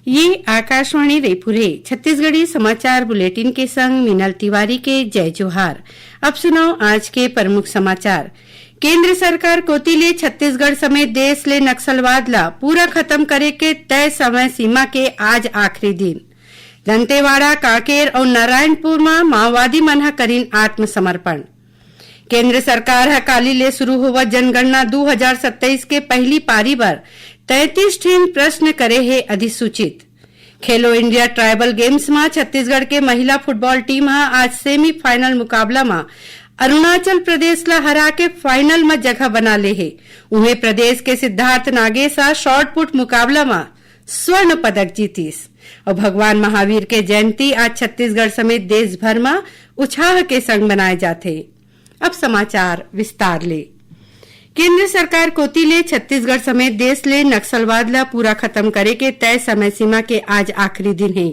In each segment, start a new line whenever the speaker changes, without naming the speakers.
ये आकाशवाणी रायपुर है। छत्तीसगढ़ी समाचार बुलेटिन के संग मीनल तिवारी के जय जोहार। अब सुनो आज के प्रमुख समाचार। केंद्र सरकार कोतिले छत्तीसगढ़ समेत देश ले नक्सलवाद ला पूरा खत्म करे के तय समय सीमा के आज आखिरी दिन। दंतेवाड़ा, कांकेर और नारायणपुर में माओवादी मन ह करीन आत्मसमर्पण। केंद्र सरकार ह काली ले शुरू होवत जनगणना 2027 के पहली पारी बर 33 ठीन प्रश्न करे है अधिसूचित। खेलो इंडिया ट्राइबल गेम्स में छत्तीसगढ़ के महिला फुटबॉल टीम ह आज सेमीफाइनल मुकाबला में अरुणाचल प्रदेश ला हरा के फाइनल में जगह बना ले है। उन्हें प्रदेश के सिद्धार्थ नागेसा शॉर्ट पुट मुकाबला में स्वर्ण पदक जीतीस। और भगवान महावीर के जयंती आज छत्तीसगढ़ समेत देश भर में उत्साह के संग मनाए जाते। अब समाचार विस्तार ले। केंद्र सरकार कोतिले छत्तीसगढ़ समेत देश ले नक्सलवाद ला पूरा खत्म करे के तय समय सीमा के आज आखिरी दिन है।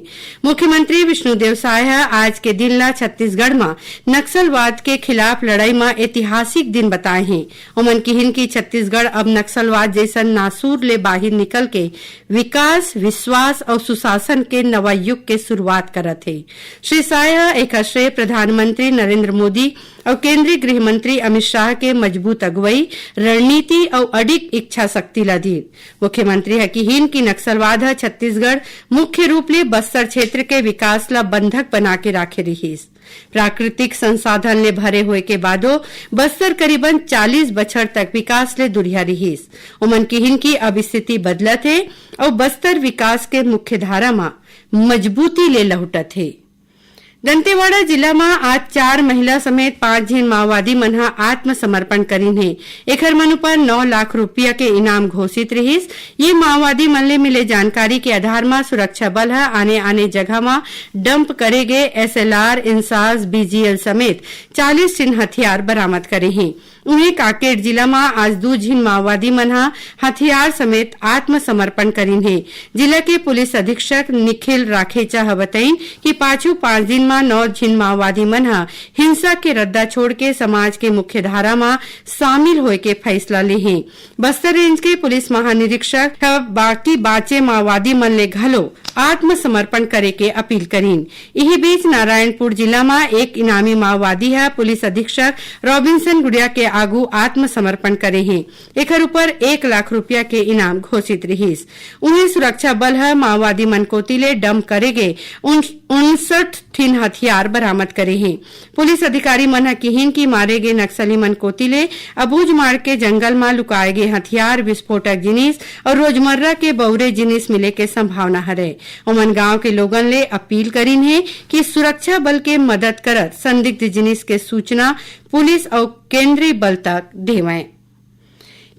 मुख्यमंत्री विष्णुदेव साय आज के दिन ला छत्तीसगढ़ में नक्सलवाद के खिलाफ लड़ाई में ऐतिहासिक दिन बताए हैं। उमन किहिन की छत्तीसगढ़ अब नक्सलवाद जैसन नासूर ले बाहर निकल के विकास, विश्वास और सुशासन के नवा युग के शुरुआत करत है। श्री साय एक श्रेय प्रधानमंत्री नरेंद्र मोदी और केंद्रीय गृह मंत्री अमित शाह के मजबूत अगुवाई, रणनीति और अडिग इच्छा शक्ति ला दी। मुख्यमंत्री हकीहीन की नक्सलवाद छत्तीसगढ़ मुख्य रूप ले बस्तर क्षेत्र के विकास ला बंधक बना के राखे रहीस। प्राकृतिक संसाधन ले भरे हुए के बादो बस्तर करीबन 40 बछर तक विकास ले दुरिया रहीस। उमन किहिन की अब स्थिति बदलत है और बस्तर विकास के मुख्य धारा में मजबूती ले लहुटत है। दंतेवाड़ा जिला में आज 4 महिला समेत 5 झीन माओवादी मन ह आत्मसमर्पण करीन है। एकर मन ऊपर 9 लाख रुपया के इनाम घोषित रहीस। ये माओवादी मन ले मिले जानकारी के आधार में सुरक्षा बल ह आने जगह में डंप करे गए SLR, इंसास, BGL समेत 40 ठीन हथियार बरामद करे हैं। उन्हें कांकेर जिला में आज 2 झीन माओवादी मन ह हथियार समेत आत्मसमर्पण करीन है। जिला के पुलिस अधीक्षक निखिल राखेचा बताइन कि पाछू 5 दिन 9 झीन माओवादी मन ह हिंसा के रद्दा छोड़ के समाज के मुख्य धारा में शामिल होए के फैसला ले हैं। बस्तर रेंज के पुलिस महानिरीक्षक बाकी बाचे माओवादी मन ले घलो आत्मसमर्पण करे के अपील करीन। यही बीच नारायणपुर जिला में एक इनामी माओवादी है पुलिस अधीक्षक रॉबिन्सन गुड़िया के आगू आत्मसमर्पण करे हैं। एकर ऊपर 1 लाख रुपया के इनाम घोषित रहीस। उन्हें सुरक्षा बल है माओवादी मन कोतिले डंप करेगे 59 ठीन हथियार बरामद करे हैं। पुलिस अधिकारी मन किहिन की मारे गए नक्सली मन कोतिले अबूझ मार के जंगल में लुकाए गए हथियार, विस्फोटक जिनिस और रोजमर्रा के बौरे जिनिस मिले के संभावना हरे। उमन गांव के लोगन ले अपील करीन है कि सुरक्षा बल के मदद करत संदिग्ध जिनिस के सूचना पुलिस और केंद्रीय बल तक देवें।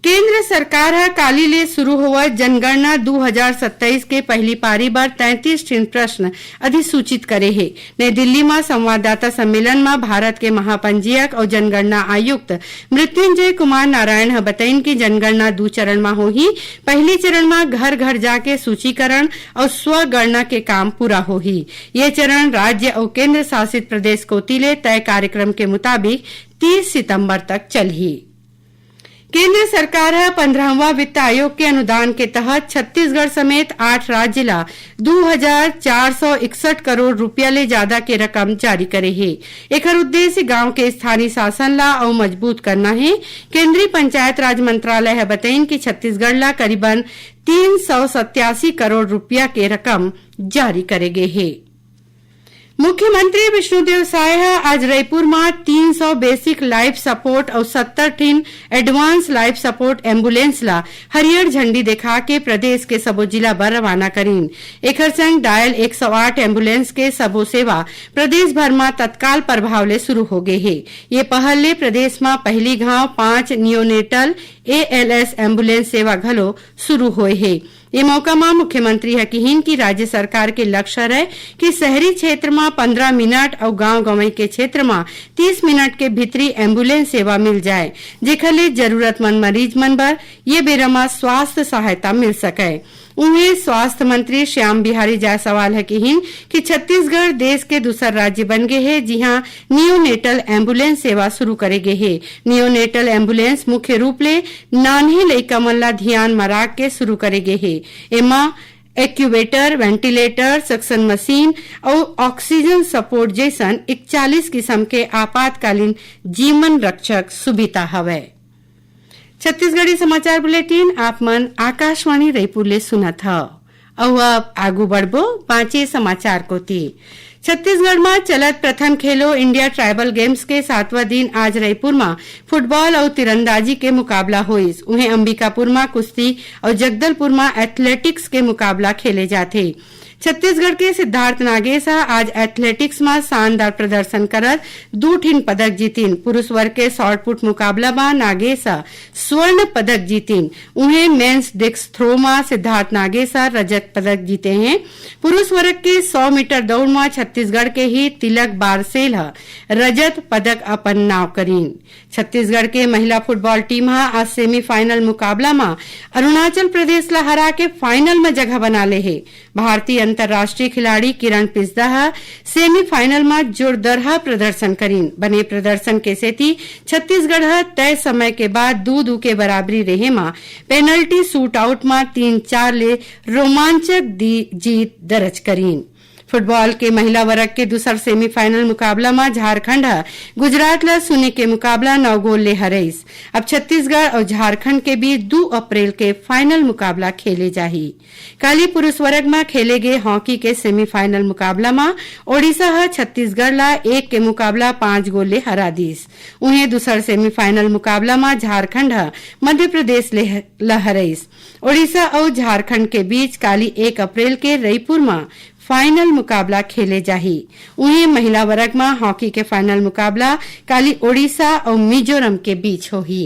केंद्र सरकार है काली ले शुरू हुआ जनगणना 2027 के पहली पारी बार 33 ठीन प्रश्न अधिसूचित करे है। नई दिल्ली में संवाददाता सम्मेलन में भारत के महापंजीयक और जनगणना आयुक्त मृत्युंजय कुमार नारायण बताइन की जनगणना 2 चरण में होही। पहली चरण में घर घर जाके सूचीकरण और स्वगणना के काम पूरा होही। ये चरण राज्य और केंद्र शासित प्रदेश कोतिले तय कार्यक्रम के मुताबिक 30 सितंबर तक चलही। केंद्र सरकार 15वां वित्त आयोग के अनुदान के तहत छत्तीसगढ़ समेत 8 राज्य ला 2461 करोड़ रुपया ले ज्यादा के रकम जारी करे है। एकर उद्देश्य गांव के स्थानीय शासन ला और मजबूत करना है। केंद्रीय पंचायत राज मंत्रालय है बताइन कि छत्तीसगढ़ ला करीबन 387 करोड़ रुपया के रकम जारी करे गए है। मुख्यमंत्री विष्णुदेव साय आज रायपुर में 300 बेसिक लाइफ सपोर्ट और 70 ठीन एडवांस लाइफ सपोर्ट एम्बुलेंस ला हरियर झंडी दिखा के प्रदेश के सबो जिला बर रवाना करीन। एकर संग डायल 108 एम्बुलेंस के सबो सेवा प्रदेश भर में तत्काल प्रभाव ले शुरू हो गए है। ये पहल ले प्रदेश में पहली घाव 5 नियोनेटल ALS एम्बुलेंस सेवा घलो शुरू होए है। ये मौका में मुख्यमंत्री हकीहीन की राज्य सरकार के लक्ष्य है कि शहरी क्षेत्र में 15 मिनट और गांव गंवई के क्षेत्र में 30 मिनट के भीतरी एम्बुलेंस सेवा मिल जाए, जेकर ले जरूरतमंद मरीज मन बर ये बेरा में स्वास्थ्य सहायता मिल सके। उन्हें स्वास्थ्य मंत्री श्याम बिहारी जायसवाल है कि छत्तीसगढ़ देश के दूसरा राज्य बन गए है जहां नियोनेटल एम्बुलेंस सेवा शुरू करे गए है। नियोनेटल एम्बुलेंस मुख्य रूप ले नान्हे लइका मन ला ध्यान में राख के शुरू करे गए है। एमा एक्यूवेटर, वेंटिलेटर, सक्शन मशीन और ऑक्सीजन सपोर्ट जैसन 41 किस्म के आपातकालीन जीवन रक्षक सुविधा हवे। छत्तीसगढ़ी समाचार बुलेटिन आप मन आकाशवाणी रायपुर ले सुनत ह। अब आगू बढ़बो बाँचे समाचार कोती। छत्तीसगढ़ में चलत प्रथम खेलो इंडिया ट्राइबल गेम्स के 7वां दिन आज रायपुर में फुटबॉल और तीरंदाजी के मुकाबला होइस। उन्हें अंबिकापुर में कुश्ती और जगदलपुर में एथलेटिक्स के मुकाबला खेले जाते। छत्तीसगढ़ के सिद्धार्थ नागेसा आज एथलेटिक्स में शानदार प्रदर्शन करत 2 ठिन पदक जीतिन। पुरुष वर्ग के शॉर्टपुट मुकाबला में नागेसा स्वर्ण पदक जीतिन। उन्हें मेंस डिस्क थ्रो में सिद्धार्थ नागेसा रजत पदक जीते हैं। पुरुष वर्ग के 100 मीटर दौड़ में छत्तीसगढ़ के ही तिलक बारसेल रजत पदक अपन नाव करीन। छत्तीसगढ़ के महिला फुटबॉल टीम आज सेमीफाइनल मुकाबला में अरुणाचल प्रदेश ला हरा के फाइनल में जगह बना ले है। भारतीय अंतर्राष्ट्रीय खिलाड़ी किरण पिस्दा सेमीफाइनल में जोरदार प्रदर्शन करीन। बने प्रदर्शन के सेती छत्तीसगढ़ तय समय के बाद 2-2 के बराबरी रहे में पेनल्टी शूट आउट में 3-4 ले रोमांचक जीत दर्ज करीन। फुटबॉल के महिला वर्ग के दूसर सेमीफाइनल मुकाबला में झारखंड गुजरात ला 0 के मुकाबला 9 गोल ले हरइस। अब छत्तीसगढ़ और झारखंड के बीच 2 अप्रैल के फाइनल मुकाबला खेले जाही। काली पुरुष वर्ग में खेले गए हॉकी के सेमीफाइनल मुकाबला में ओडिशा छत्तीसगढ़ ला 1 के मुकाबला 5 गोल ले हरा दीस। उन्हें दूसर सेमीफाइनल मुकाबला में झारखंड मध्य प्रदेश ला हरइस। ओडिशा और झारखंड के बीच काली 1 अप्रैल के रायपुर में फाइनल मुकाबला खेले जाही। उन्हें महिला वर्ग में हॉकी के फाइनल मुकाबला काली ओडिशा और मिजोरम के बीच होही।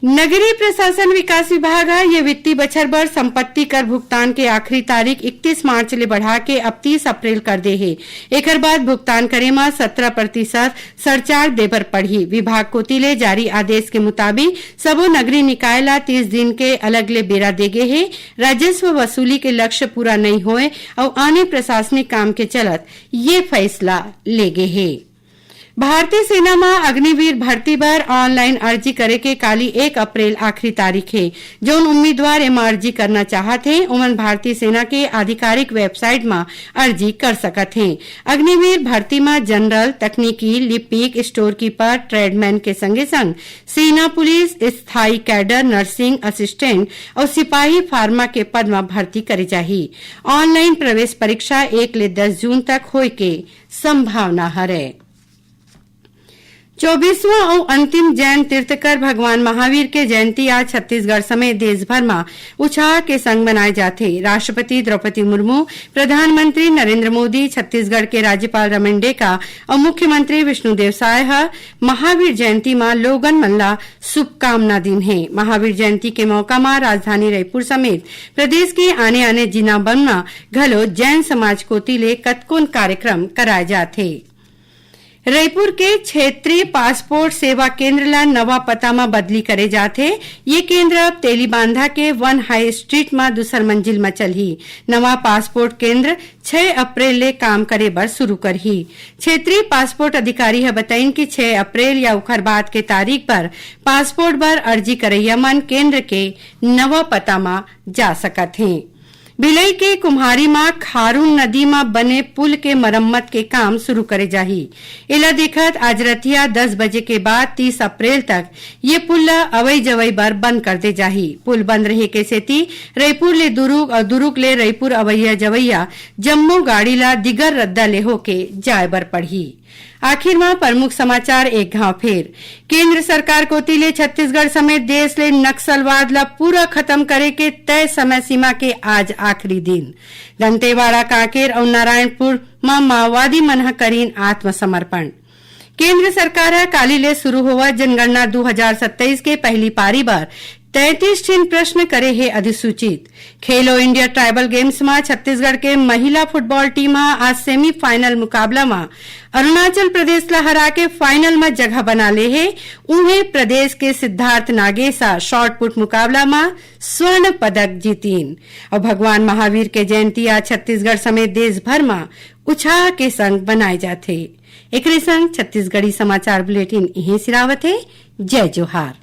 नगरीय प्रशासन विकास विभाग ये वित्तीय बछर बर संपत्ति कर भुगतान के आखिरी तारीख 31 मार्च ले बढ़ा के अब 30 अप्रैल कर दे है। एकर बाद भुगतान करे में 17% सरचार्ज देबर पड़ही। विभाग कोती ले जारी आदेश के मुताबिक सबो नगरीय निकाय ला 30 दिन के अलग ले बेरा देगे है। राजस्व वसूली के लक्ष्य पूरा नहीं होए और अन्य प्रशासनिक काम के चलत ये फैसला लेगे है। भारतीय सेना में अग्निवीर भर्ती बर ऑनलाइन अर्जी करे के काली 1 अप्रैल आखिरी तारीख है। जो उम्मीदवार एम अर्जी करना चाहत हैं उमन भारतीय सेना के आधिकारिक वेबसाइट में अर्जी कर सकत हैं। अग्निवीर भर्ती में जनरल, तकनीकी, लिपिक, स्टोर कीपर, ट्रेडमैन के संगे संग सेना पुलिस, स्थायी कैडर, नर्सिंग असिस्टेंट और सिपाही फार्मा के पद में भर्ती करे जाही। ऑनलाइन प्रवेश परीक्षा 1 ले 10 जून तक होए के संभावना हरे। 24वां और अंतिम जैन तीर्थकर भगवान महावीर के जयंती आज छत्तीसगढ़ समेत देश भर में उत्साह के संग मनाए जाते। राष्ट्रपति द्रौपदी मुर्मू, प्रधानमंत्री नरेंद्र मोदी, छत्तीसगढ़ के राज्यपाल रमन डेका और मुख्यमंत्री विष्णुदेव साय महावीर जयंती में लोगन मन ला शुभकामना दिन है। महावीर जयंती के मौका में राजधानी रायपुर समेत प्रदेश के आने जिला बन में घलो जैन समाज कोती ले कतकोन कार्यक्रम कराए जाते। रायपुर के क्षेत्रीय पासपोर्ट सेवा केंद्र ला नवा पता में बदली करे जाते। ये केंद्र अब तेलीबांधा के 1 हाई स्ट्रीट में दूसर मंजिल में चलही। नवा पासपोर्ट केंद्र 6 अप्रैल ले काम करे बर शुरू करही। क्षेत्रीय पासपोर्ट अधिकारी है बताइन कि 6 अप्रैल या उखर बाद के तारीख पर पासपोर्ट बर अर्जी करैया मन केंद्र के नवा पता में जा सकत हैं। भिलई के कुम्हारी में खारून नदी में बने पुल के मरम्मत के काम शुरू करे जाही। इला देखत आज रतिया 10 बजे के बाद 30 अप्रैल तक ये पुल अवई जवई बर बंद कर दे जाही। पुल बंद रहे के सेती रायपुर ले दुरुग और दुरुग ले रायपुर अवैया जवैया जम्मू गाड़ी ला दिगर रद्दा ले होके जाए बर पड़ही। आखिर में प्रमुख समाचार एक घाव फेर। केंद्र सरकार कोती ले छत्तीसगढ़ समेत देश ले नक्सलवाद ला पूरा खत्म करे के तय समय सीमा के आज आखिरी दिन। दंतेवाड़ा, कांकेर और नारायणपुर में माओवादी मन करीन आत्मसमर्पण। केंद्र सरकार काली ले शुरू हुआ जनगणना 2027 के पहली पारी बार 33 ठिन प्रश्न करे है अधिसूचित। खेलो इंडिया ट्राइबल गेम्स में छत्तीसगढ़ के महिला फुटबॉल टीम आज सेमीफाइनल मुकाबला में अरुणाचल प्रदेश ला हरा के फाइनल में जगह बना ले है। उन्हें प्रदेश के सिद्धार्थ नागेसा शॉर्टपुट मुकाबला में स्वर्ण पदक जीतीन। और भगवान महावीर के जयंती आज छत्तीसगढ़ समेत देश भर में उत्साह के संग बनाए जाते। एक संग छत्तीसगढ़ी समाचार बुलेटिन यही सिरावत है। जय जोहार।